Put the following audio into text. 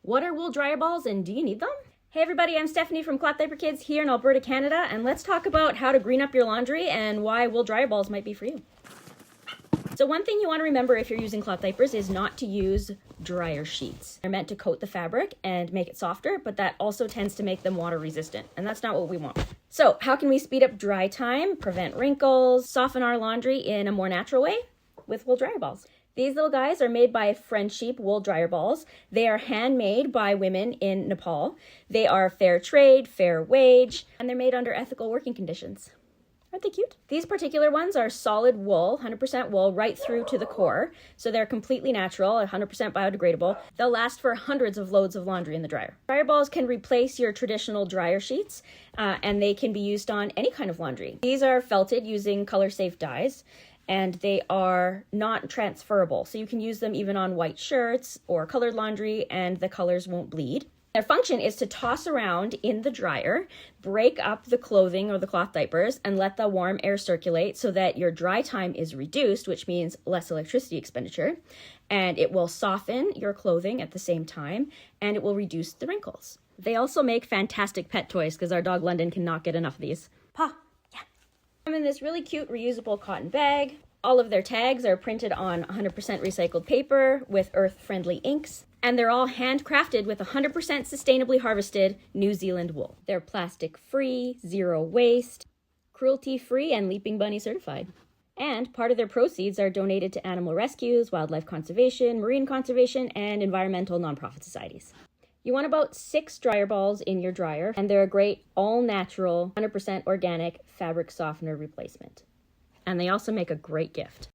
What are wool dryer balls and do you need them? Hey everybody, I'm Stephanie from Cloth Diaper Kids here in Alberta, Canada, and let's talk about how to green up your laundry and why wool dryer balls might be for you. So one thing you want to remember if you're using cloth diapers is not to use dryer sheets. They're meant to coat the fabric and make it softer, but that also tends to make them water resistant, and that's not what we want. So how can we speed up dry time, prevent wrinkles, soften our laundry in a more natural way? With wool dryer balls. These little guys are made by Friendsheep wool dryer balls. They are handmade by women in Nepal. They are fair trade, fair wage, and they're made under ethical working conditions. Aren't they cute? These particular ones are solid wool, 100% wool, right through to the core. So they're completely natural, 100% biodegradable. They'll last for hundreds of loads of laundry in the dryer. Dryer balls can replace your traditional dryer sheets, and they can be used on any kind of laundry. These are felted using color-safe dyes, and they are not transferable. So you can use them even on white shirts or colored laundry, and the colors won't bleed. Their function is to toss around in the dryer, break up the clothing or the cloth diapers, and let the warm air circulate so that your dry time is reduced, which means less electricity expenditure, and it will soften your clothing at the same time, and it will reduce the wrinkles. They also make fantastic pet toys because our dog London cannot get enough of these. Paw, yeah. I'm in this really cute reusable cotton bag. All of their tags are printed on 100% recycled paper with earth-friendly inks, and they're all handcrafted with 100% sustainably harvested New Zealand wool. They're plastic-free, zero waste, cruelty-free, and Leaping Bunny certified. And part of their proceeds are donated to animal rescues, wildlife conservation, marine conservation, and environmental nonprofit societies. You want about 6 dryer balls in your dryer, and they're a great all-natural, 100% organic fabric softener replacement. And they also make a great gift.